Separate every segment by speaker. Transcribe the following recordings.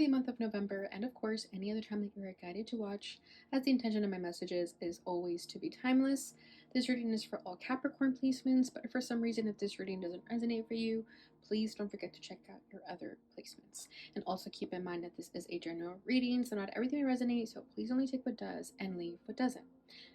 Speaker 1: the month of November, and of course, any other time that you are guided to watch, as the intention of my messages is always to be timeless. This reading is for all Capricorn placements, but for some reason, if this reading doesn't resonate for you, please don't forget to check out your other placements. And also keep in mind that this is a general reading, so not everything will resonate, so please only take what does and leave what doesn't.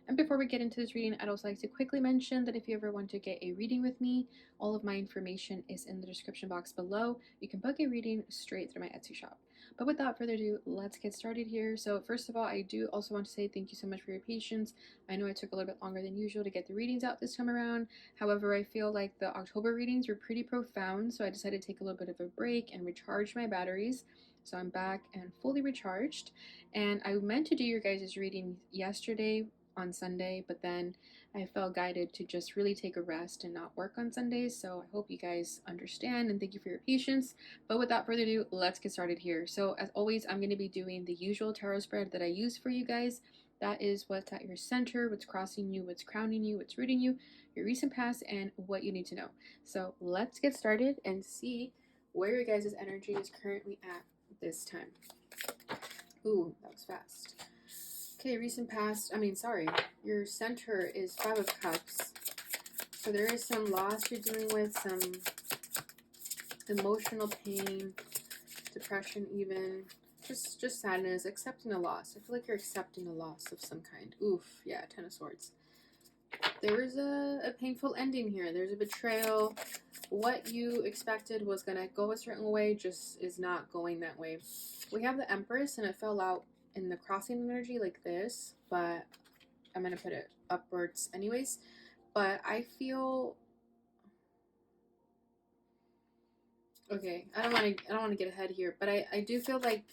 Speaker 1: And before we get into this reading, I'd also like to quickly mention that if you ever want to get a reading with me, all of my information is in the description box below. You can book a reading straight through my Etsy shop. But without further ado, let's get started here. So first of all, I do also want to say thank you so much for your patience. I know I took a little bit longer than usual to get the readings out this time around. However, I feel like the October readings were pretty profound, so I decided to take a little bit of a break and recharge my batteries. So I'm back and fully recharged. And I meant to do your guys' reading yesterday on Sunday, but then I felt guided to just really take a rest and not work on Sundays. So I hope you guys understand and thank you for your patience. But without further ado, let's get started here. So as always, I'm going to be doing the usual tarot spread that I use for you guys. That is what's at your center, what's crossing you, what's crowning you, what's rooting you, your recent past, and what you need to know. So let's get started and see where your guys' energy is currently at this time. Ooh, that was fast. Okay, recent past, your center is Five of Cups. So there is some loss you're dealing with, some emotional pain, depression even, just sadness, accepting a loss. I feel like you're accepting a loss of some kind. Oof, yeah, Ten of Swords. There is a painful ending here. There's a betrayal. What you expected was going to go a certain way just is not going that way. We have the Empress, and it fell out in the crossing energy like this, but I'm going to put it upwards anyways. But I feel... Okay, I don't want to get ahead here, but I do feel like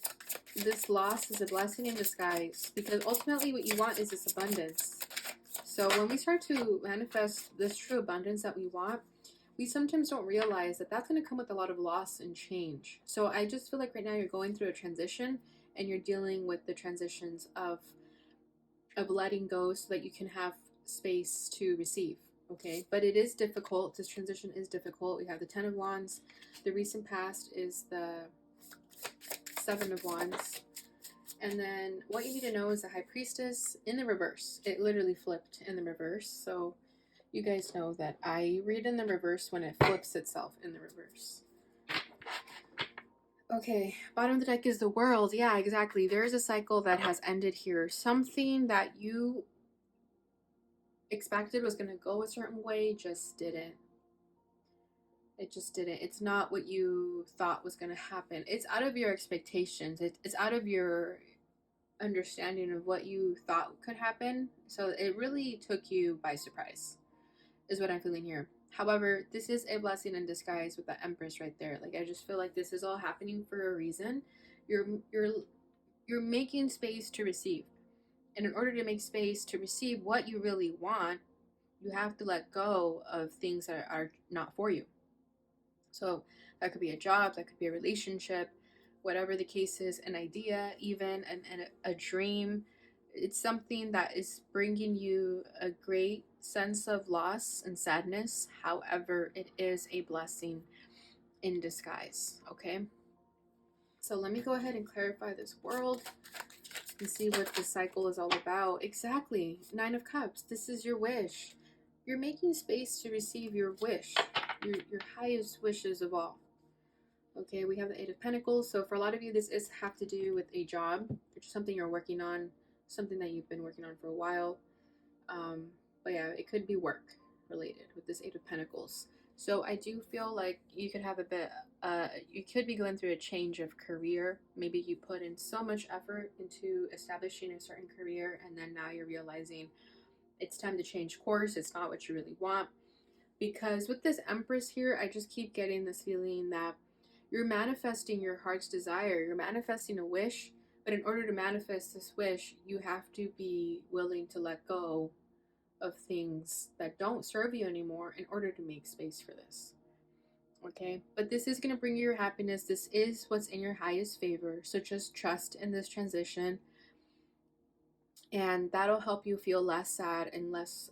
Speaker 1: this loss is a blessing in disguise, because ultimately what you want is this abundance. So when we start to manifest this true abundance that we want, we sometimes don't realize that that's going to come with a lot of loss and change. So I just feel like right now you're going through a transition, and you're dealing with the transitions of letting go so that you can have space to receive. Okay, but it is difficult. This transition is difficult. We have the Ten of Wands. The recent past is the Seven of Wands. And then what you need to know is the High Priestess in the reverse. It literally flipped in the reverse. So you guys know that I read in the reverse when it flips itself in the reverse. Okay, bottom of the deck is the World. Yeah, exactly. There is a cycle that has ended here. Something that you expected was going to go a certain way just didn't. It just didn't. It's not what you thought was going to happen. It's out of your expectations. It's out of your understanding of what you thought could happen. So it really took you by surprise, is what I'm feeling here. However, this is a blessing in disguise with the Empress right there. Like, I just feel like this is all happening for a reason. You're making space to receive. And in order to make space to receive what you really want, you have to let go of things that are not for you. So that could be a job, that could be a relationship, whatever the case is, an idea, even a dream. It's something that is bringing you a great sense of loss and sadness. However, it is a blessing in disguise. Okay, so let me go ahead and clarify this World and see what the cycle is all about. Exactly, Nine of Cups. This is your wish. You're making space to receive your wish, your highest wishes of all. Okay, we have the Eight of Pentacles. So for a lot of you, this is have to do with a job, which is something you're working on, something that you've been working on for a while. But yeah, it could be work related with this Eight of Pentacles. So I do feel like you could have a bit, you could be going through a change of career. Maybe you put in so much effort into establishing a certain career, and then now you're realizing it's time to change course. It's not what you really want. Because with this Empress here, I just keep getting this feeling that you're manifesting your heart's desire. You're manifesting a wish, but in order to manifest this wish, you have to be willing to let go of things that don't serve you anymore in order to make space for this. Okay, but this is going to bring you your happiness. This is what's in your highest favor. So just trust in this transition, and that'll help you feel less sad and less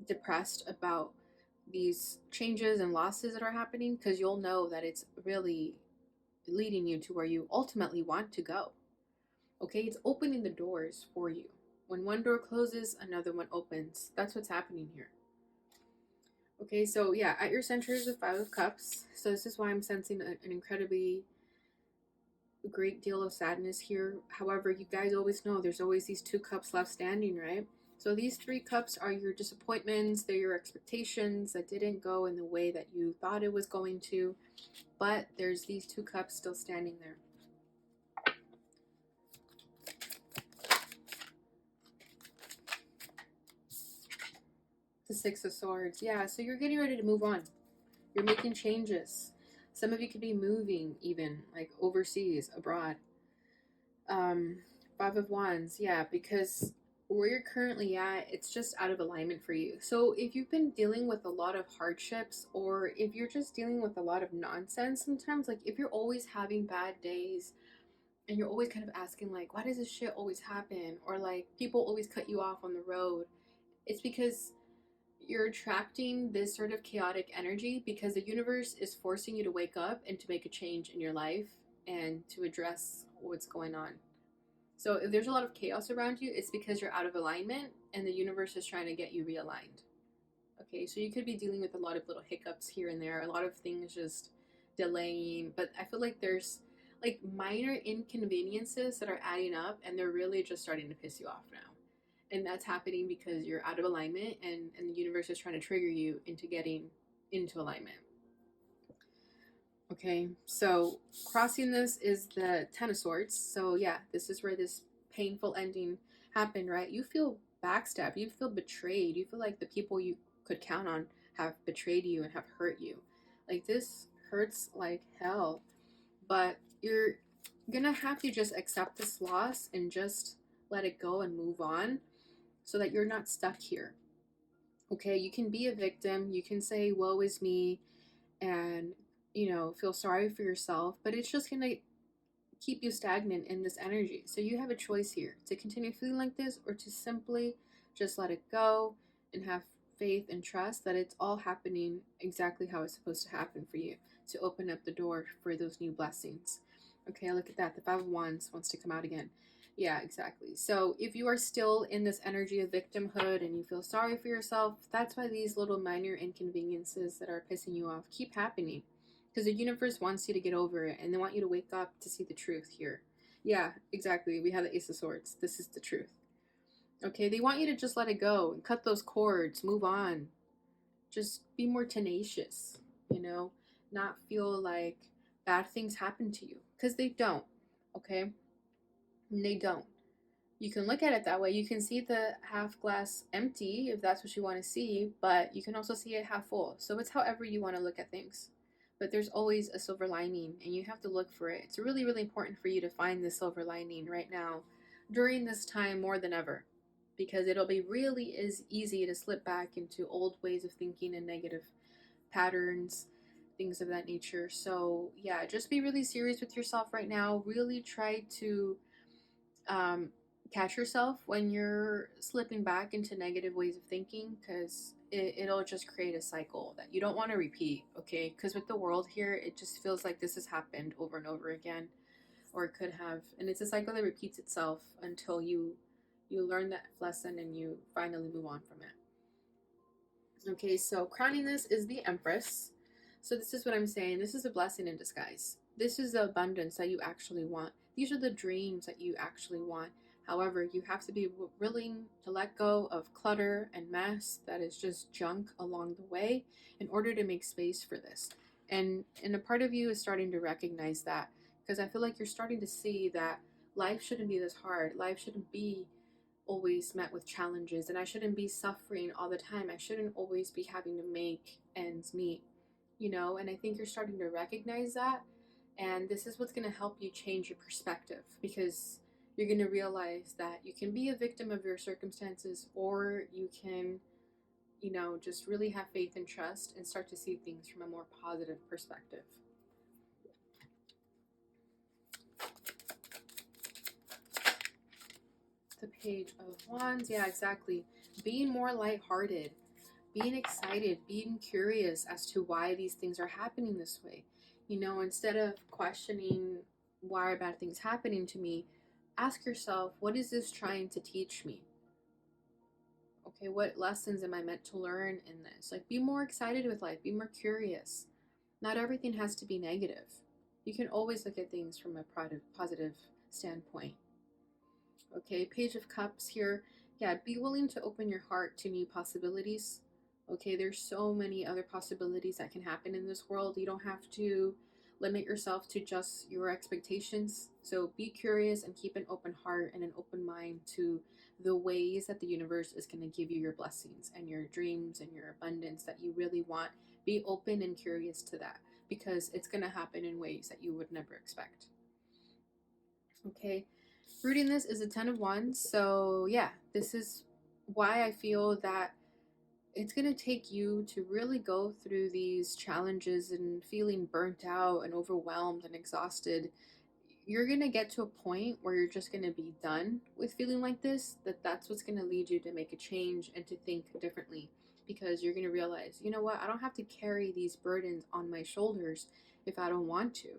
Speaker 1: depressed about these changes and losses that are happening, because you'll know that it's really leading you to where you ultimately want to go. Okay, it's opening the doors for you. When one door closes, another one opens. That's what's happening here. Okay, so yeah, at your center is the Five of Cups. So this is why I'm sensing an incredibly great deal of sadness here. However, you guys always know there's always these two cups left standing, right? So these three cups are your disappointments, they're your expectations that didn't go in the way that you thought it was going to, but there's these two cups still standing there. The Six of Swords. Yeah, so you're getting ready to move on. You're making changes. Some of you could be moving even, like overseas, abroad. Five of Wands. Yeah, because where you're currently at, it's just out of alignment for you. So if you've been dealing with a lot of hardships, or if you're just dealing with a lot of nonsense sometimes, like if you're always having bad days and you're always kind of asking like, why does this shit always happen? Or like people always cut you off on the road. It's because you're attracting this sort of chaotic energy because the universe is forcing you to wake up and to make a change in your life and to address what's going on. So if there's a lot of chaos around you, it's because you're out of alignment and the universe is trying to get you realigned. Okay, so you could be dealing with a lot of little hiccups here and there, a lot of things just delaying, but I feel like there's like minor inconveniences that are adding up and they're really just starting to piss you off now. And that's happening because you're out of alignment and the universe is trying to trigger you into getting into alignment. Okay, so crossing this is the Ten of Swords. So yeah, this is where this painful ending happened, right? You feel backstabbed, you feel betrayed, you feel like the people you could count on have betrayed you and have hurt you. Like this hurts like hell, but you're gonna have to just accept this loss and just let it go and move on so that you're not stuck here. Okay, you can be a victim, you can say, woe is me, and feel sorry for yourself, but it's just gonna keep you stagnant in this energy. So you have a choice here to continue feeling like this or to simply just let it go and have faith and trust that it's all happening exactly how it's supposed to happen for you to open up the door for those new blessings. Okay, look at that. The Five of Wands wants to come out again. Yeah, exactly. So if you are still in this energy of victimhood and you feel sorry for yourself, that's why these little minor inconveniences that are pissing you off keep happening. Because the universe wants you to get over it and they want you to wake up to see the truth here. Yeah, exactly. We have the Ace of Swords. This is the truth. Okay, they want you to just let it go and cut those cords, move on. Just be more tenacious, not feel like bad things happen to you. Because they don't, okay? They don't. You can look at it that way. You can see the half glass empty if that's what you want to see, but you can also see it half full. So it's however you want to look at things. But there's always a silver lining and you have to look for it. It's really, really important for you to find the silver lining right now during this time more than ever, because it'll be really is easy to slip back into old ways of thinking and negative patterns, things of that nature. So yeah, just be really serious with yourself right now. Really try to catch yourself when you're slipping back into negative ways of thinking, because it'll just create a cycle that you don't want to repeat. Okay, because with the world here, it just feels like this has happened over and over again, or it could have, and it's a cycle that repeats itself until you learn that lesson and you finally move on from it. Okay, so crowning this is the Empress. So this is what I'm saying. This is a blessing in disguise. This is the abundance that you actually want. These are the dreams that you actually want. However, you have to be willing to let go of clutter and mess that is just junk along the way in order to make space for this. And a part of you is starting to recognize that, because I feel like you're starting to see that life shouldn't be this hard. Life shouldn't be always met with challenges, and I shouldn't be suffering all the time. I shouldn't always be having to make ends meet, and I think you're starting to recognize that. And this is what's going to help you change your perspective, because you're going to realize that you can be a victim of your circumstances, or you can, just really have faith and trust and start to see things from a more positive perspective. The Page of Wands. Yeah, exactly. Being more lighthearted, being excited, being curious as to why these things are happening this way. You know, instead of questioning why are bad things happening to me, ask yourself, what is this trying to teach me? Okay, what lessons am I meant to learn in this? Like, be more excited with life, be more curious. Not everything has to be negative. You can always look at things from a positive standpoint. Okay, Page of Cups here. Yeah, be willing to open your heart to new possibilities. Okay, there's so many other possibilities that can happen in this world. You don't have to limit yourself to just your expectations. So be curious and keep an open heart and an open mind to the ways that the universe is going to give you your blessings and your dreams and your abundance that you really want. Be open and curious to that, because it's going to happen in ways that you would never expect. Okay, rooting this is a 10 of Wands. So yeah, this is why I feel that it's going to take you to really go through these challenges and feeling burnt out and overwhelmed and exhausted. You're going to get to a point where you're just going to be done with feeling like this, that's what's going to lead you to make a change and to think differently, because you're going to realize, you know what, I don't have to carry these burdens on my shoulders if I don't want to.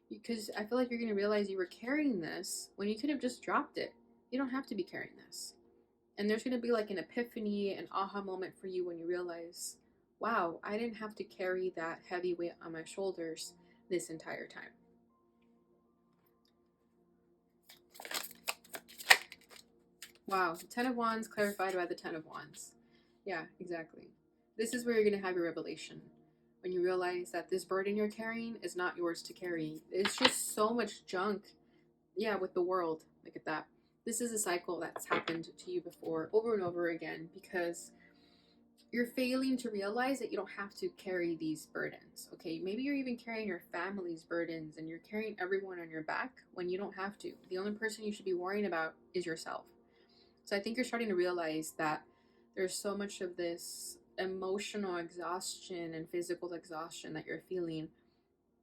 Speaker 1: Because I feel like you're going to realize you were carrying this when you could have just dropped it. You don't have to be carrying this. And there's going to be like an epiphany, an aha moment for you when you realize, wow, I didn't have to carry that heavy weight on my shoulders this entire time. Wow, the 10 of Wands clarified by the 10 of Wands. Yeah, exactly. This is where you're going to have your revelation. When you realize that this burden you're carrying is not yours to carry. It's just so much junk. Yeah, with the world. Look at that. This is a cycle that's happened to you before over and over again, because you're failing to realize that you don't have to carry these burdens. Okay, maybe you're even carrying your family's burdens and you're carrying everyone on your back when you don't have to. The only person you should be worrying about is yourself. So I think you're starting to realize that there's so much of this emotional exhaustion and physical exhaustion that you're feeling,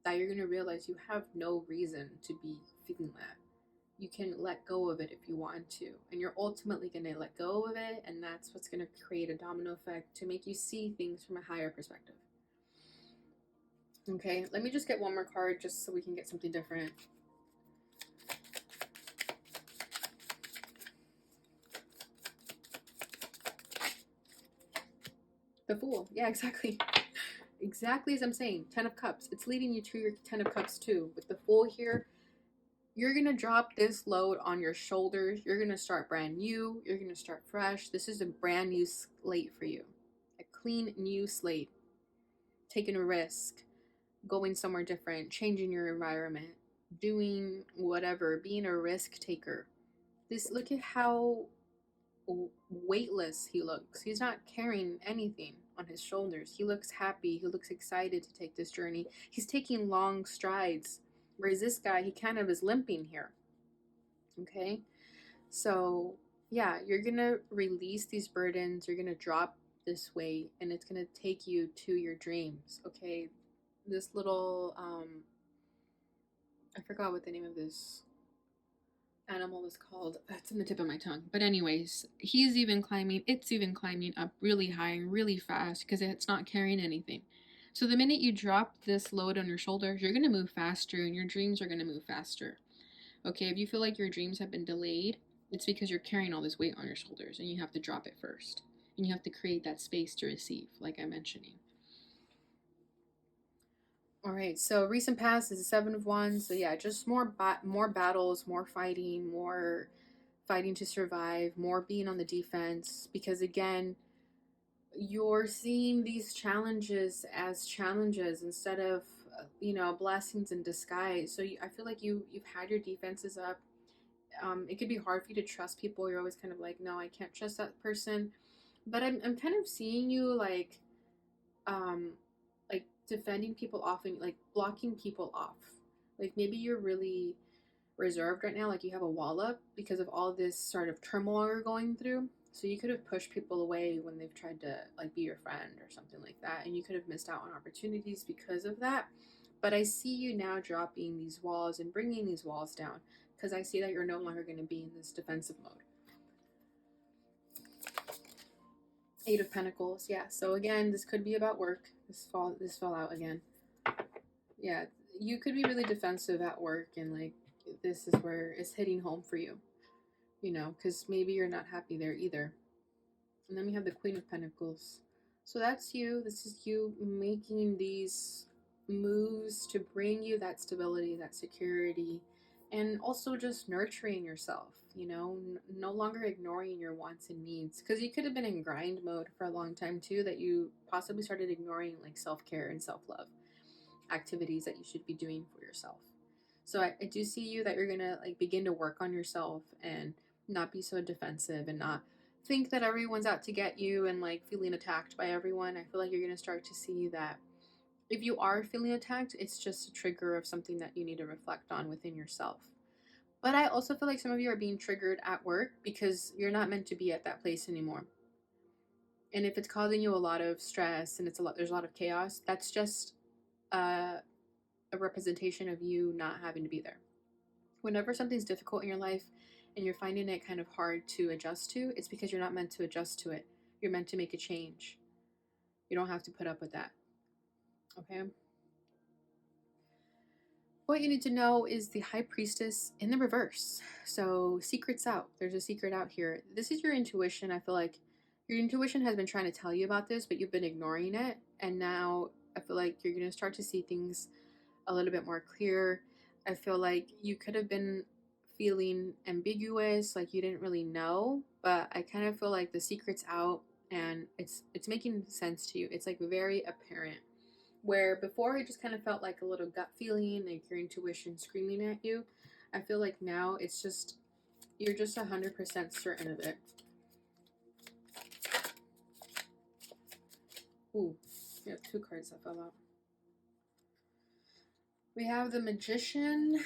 Speaker 1: that you're going to realize you have no reason to be feeling that. You can let go of it if you want to, and you're ultimately going to let go of it, and that's what's going to create a domino effect to make you see things from a higher perspective. Okay, let me just get one more card just so we can get something different. The Fool. Yeah, exactly. Exactly as I'm saying. 10 of Cups. It's leading you to your 10 of Cups too. With the Fool here, you're going to drop this load on your shoulders. You're going to start brand new. You're going to start fresh. This is a brand new slate for you. A clean new slate. Taking a risk. Going somewhere different. Changing your environment. Doing whatever. Being a risk taker. Look at how weightless he looks. He's not carrying anything on his shoulders. He looks happy. He looks excited to take this journey. He's taking long strides. Whereas this guy, he kind of is limping here. Okay? So, yeah, you're going to release these burdens. You're going to drop this weight, and it's going to take you to your dreams. Okay? This little, I forgot what the name of this animal is called. It's in the tip of my tongue. But anyways, it's even climbing up really high and really fast because it's not carrying anything. So the minute you drop this load on your shoulders, you're going to move faster and your dreams are going to move faster. Okay, if you feel like your dreams have been delayed, it's because you're carrying all this weight on your shoulders and you have to drop it first. And you have to create that space to receive, like I'm mentioning. All right, so recent past is the 7 of Wands. So yeah, just more battles, more fighting to survive, more being on the defense, because again, you're seeing these challenges as challenges instead of blessings in disguise. So I feel like you've had your defenses up. It could be hard for you to trust people. You're always kind of like, no, I can't trust that person. But I'm kind of seeing you um like defending people off and like blocking people off. Like maybe you're really reserved right now, like you have a wall up because of all this sort of turmoil you're going through. So you could have pushed people away when they've tried to like be your friend or something like that, and you could have missed out on opportunities because of that. But I see you now dropping these walls and bringing these walls down, because I see that you're no longer going to be in this defensive mode. 8 of Pentacles. Yeah, so again, this could be about work. This fell out again. Yeah, you could be really defensive at work, and like this is where it's hitting home for you, you know, because maybe you're not happy there either. And then we have the Queen of Pentacles. So that's you. This is you making these moves to bring you that stability, that security, and also just nurturing yourself, you know, no longer ignoring your wants and needs. Because you could have been in grind mode for a long time too, that you possibly started ignoring like self care and self love activities that you should be doing for yourself. So I do see you that you're gonna like begin to work on yourself and not be so defensive and not think that everyone's out to get you and like feeling attacked by everyone. I feel like you're gonna start to see that if you are feeling attacked, it's just a trigger of something that you need to reflect on within yourself. But I also feel like some of you are being triggered at work because you're not meant to be at that place anymore. And if it's causing you a lot of stress and there's a lot of chaos, that's just uh, a representation of you not having to be there. Whenever something's difficult in your life and you're finding it kind of hard to adjust to, it's because you're not meant to adjust to it. You're meant to make a change. You don't have to put up with that. Okay? What you need to know is the High Priestess in the reverse. So, secrets out. There's a secret out here. This is your intuition. I feel like your intuition has been trying to tell you about this, but you've been ignoring it. And now I feel like you're going to start to see things a little bit more clear. I feel like you could have been feeling ambiguous, like you didn't really know, but I kind of feel like the secret's out and it's making sense to you. It's like very apparent. Where before it just kind of felt like a little gut feeling, like your intuition screaming at you. I feel like now it's just you're just 100% certain of it. Ooh, we have 2 cards that fell out. We have the Magician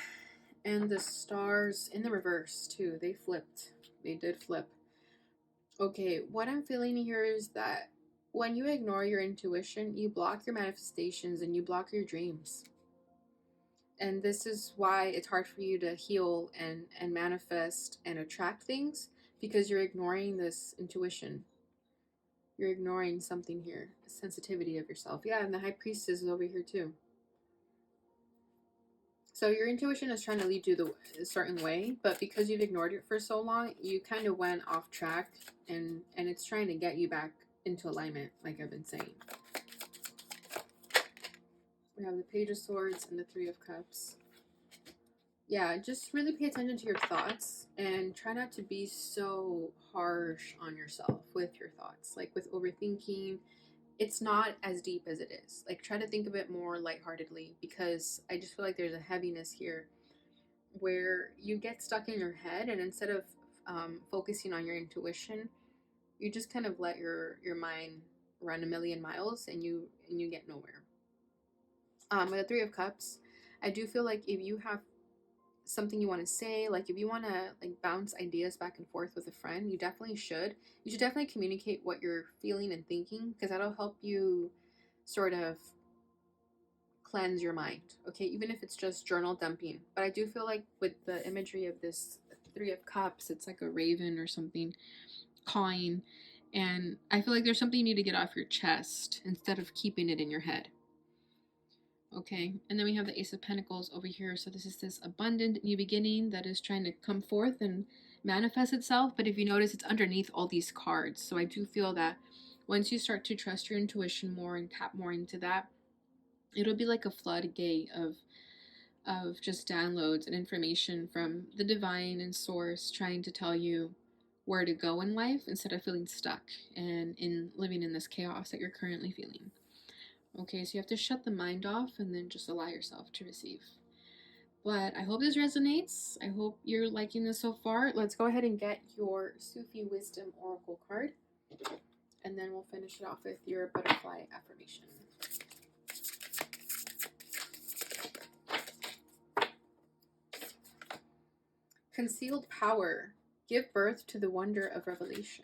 Speaker 1: and the Stars in the reverse too. They flipped. They did flip. Okay, what I'm feeling here is that when you ignore your intuition, you block your manifestations and you block your dreams. And this is why it's hard for you to heal and manifest and attract things, because you're ignoring this intuition. You're ignoring something here, the sensitivity of yourself. Yeah, and the High Priestess is over here too. So your intuition is trying to lead you a certain way, but because you've ignored it for so long, you kind of went off track, and it's trying to get you back into alignment, like I've been saying. We have the Page of Swords and the Three of Cups. Yeah, just really pay attention to your thoughts and try not to be so harsh on yourself with your thoughts. Like with overthinking, it's not as deep as it is. Like try to think of it more lightheartedly, because I just feel like there's a heaviness here where you get stuck in your head, and instead of focusing on your intuition, you just kind of let your mind run a million miles, and you get nowhere. With the Three of Cups, I do feel like if you have something you want to say, like if you want to like bounce ideas back and forth with a friend, you definitely should. You should definitely communicate what you're feeling and thinking, because that'll help you sort of cleanse your mind. Okay, even if it's just journal dumping. But I do feel like with the imagery of this Three of Cups, it's like a raven or something cawing, and I feel like there's something you need to get off your chest instead of keeping it in your head. Okay, and then we have the Ace of Pentacles over here. So this is this abundant new beginning that is trying to come forth and manifest itself. But if you notice, it's underneath all these cards. So I do feel that once you start to trust your intuition more and tap more into that, it'll be like a floodgate of just downloads and information from the divine and source trying to tell you where to go in life instead of feeling stuck and in living in this chaos that you're currently feeling. Okay, so you have to shut the mind off and then just allow yourself to receive. But I hope this resonates. I hope you're liking this so far. Let's go ahead and get your Sufi Wisdom Oracle card, and then we'll finish it off with your butterfly affirmation. Concealed power. Give birth to the wonder of revelation.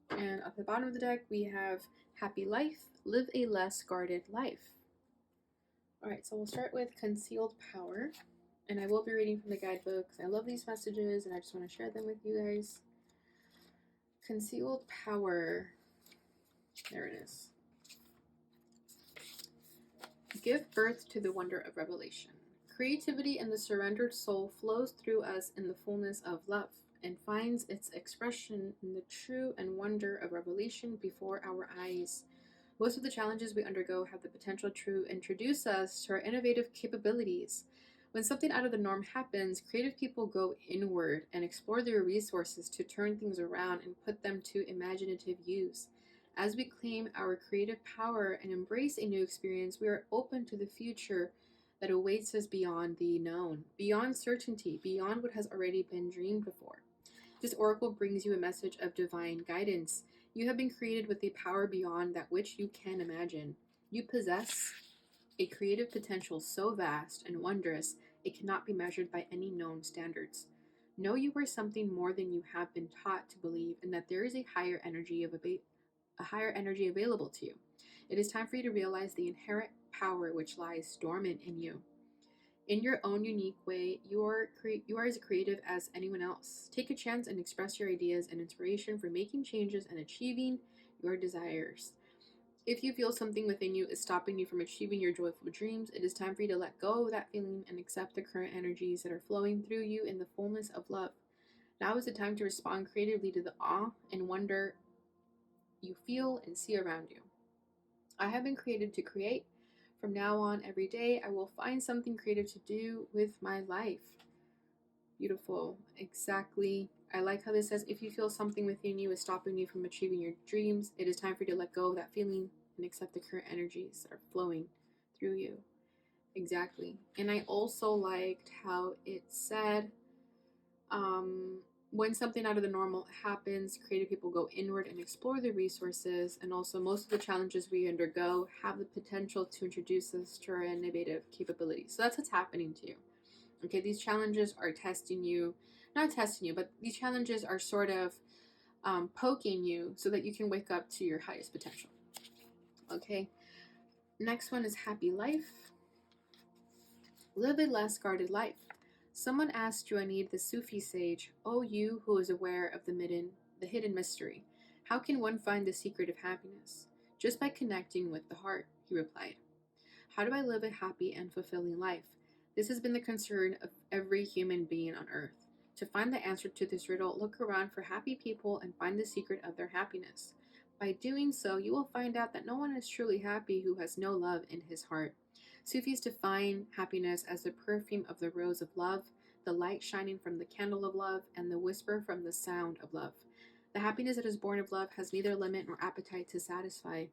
Speaker 1: And at the bottom of the deck, we have happy life, live a less guarded life. All right, so we'll start with concealed power, and I will be reading from the guidebook. I love these messages, and I just want to share them with you guys. Concealed power. There it is. Give birth to the wonder of revelation. Creativity and the surrendered soul flows through us in the fullness of love and finds its expression in the true and wonder of revelation before our eyes. Most of the challenges we undergo have the potential to introduce us to our innovative capabilities. When something out of the norm happens, creative people go inward and explore their resources to turn things around and put them to imaginative use. As we claim our creative power and embrace a new experience, we are open to the future that awaits us beyond the known, beyond certainty, beyond what has already been dreamed before. This oracle brings you a message of divine guidance. You have been created with a power beyond that which you can imagine. You possess a creative potential so vast and wondrous it cannot be measured by any known standards. Know you are something more than you have been taught to believe, and that there is a higher energy available to you. It is time for you to realize the inherent power which lies dormant in you. In your own unique way, you are as creative as anyone else. Take a chance and express your ideas and inspiration for making changes and achieving your desires. If you feel something within you is stopping you from achieving your joyful dreams, it is time for you to let go of that feeling and accept the current energies that are flowing through you in the fullness of love. Now is the time to respond creatively to the awe and wonder you feel and see around you. I have been created to create. From now on, every day, I will find something creative to do with my life. Beautiful. Exactly. I like how this says if you feel something within you is stopping you from achieving your dreams, it is time for you to let go of that feeling and accept the current energies that are flowing through you. Exactly. And I also liked how it said, when something out of the normal happens, creative people go inward and explore the resources. And also, most of the challenges we undergo have the potential to introduce us to our innovative capabilities. So that's what's happening to you. Okay, these challenges are testing you, not testing you, but these challenges are sort of poking you so that you can wake up to your highest potential. Okay, next one is happy life. Live a less guarded life. Someone asked Junaid the Sufi sage, "O you who is aware of the hidden mystery, how can one find the secret of happiness?" "Just by connecting with the heart," he replied. How do I live a happy and fulfilling life? This has been the concern of every human being on earth. To find the answer to this riddle, look around for happy people and find the secret of their happiness. By doing so, you will find out that no one is truly happy who has no love in his heart. Sufis define happiness as the perfume of the rose of love, the light shining from the candle of love, and the whisper from the sound of love. The happiness that is born of love has neither limit nor appetite to satisfy.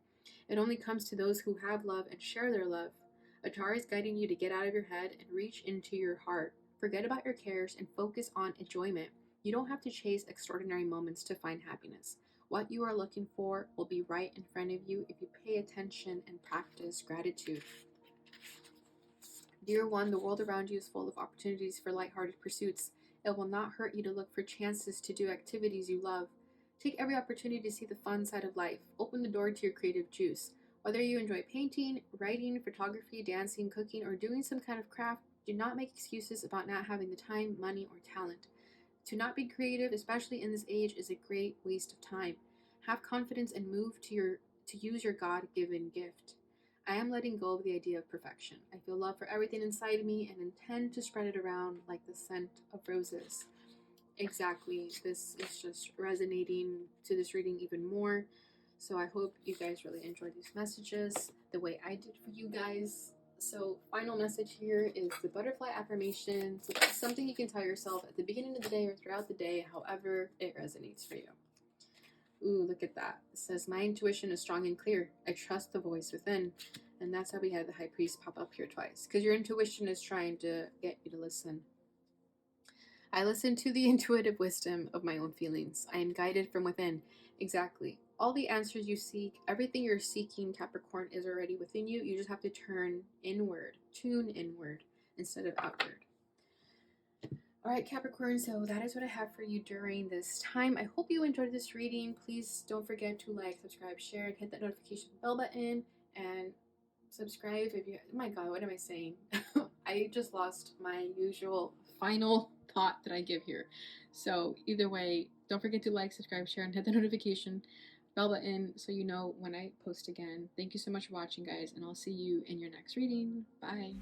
Speaker 1: It only comes to those who have love and share their love. Atara is guiding you to get out of your head and reach into your heart. Forget about your cares and focus on enjoyment. You don't have to chase extraordinary moments to find happiness. What you are looking for will be right in front of you if you pay attention and practice gratitude. Dear one, the world around you is full of opportunities for lighthearted pursuits. It will not hurt you to look for chances to do activities you love. Take every opportunity to see the fun side of life. Open the door to your creative juice. Whether you enjoy painting, writing, photography, dancing, cooking, or doing some kind of craft, do not make excuses about not having the time, money, or talent. To not be creative, especially in this age, is a great waste of time. Have confidence and move to use your God-given gift. I am letting go of the idea of perfection. I feel love for everything inside me and intend to spread it around like the scent of roses. Exactly. This is just resonating to this reading even more. So I hope you guys really enjoyed these messages the way I did for you guys. So final message here is the butterfly affirmation. So that's something you can tell yourself at the beginning of the day or throughout the day, however it resonates for you. Ooh, look at that. It says, my intuition is strong and clear. I trust the voice within. And that's how we had the high priest pop up here twice. Because your intuition is trying to get you to listen. I listen to the intuitive wisdom of my own feelings. I am guided from within. Exactly. All the answers you seek, everything you're seeking, Capricorn, is already within you. You just have to turn inward, tune inward, instead of outward. All right, Capricorn, so that is what I have for you during this time. I hope you enjoyed this reading. Please don't forget to like, subscribe, share, and hit that notification bell button. And subscribe if you... Oh my god, what am I saying? I just lost my usual final thought that I give here. So either way, don't forget to like, subscribe, share, and hit the notification bell button so you know when I post again. Thank you so much for watching, guys, and I'll see you in your next reading. Bye.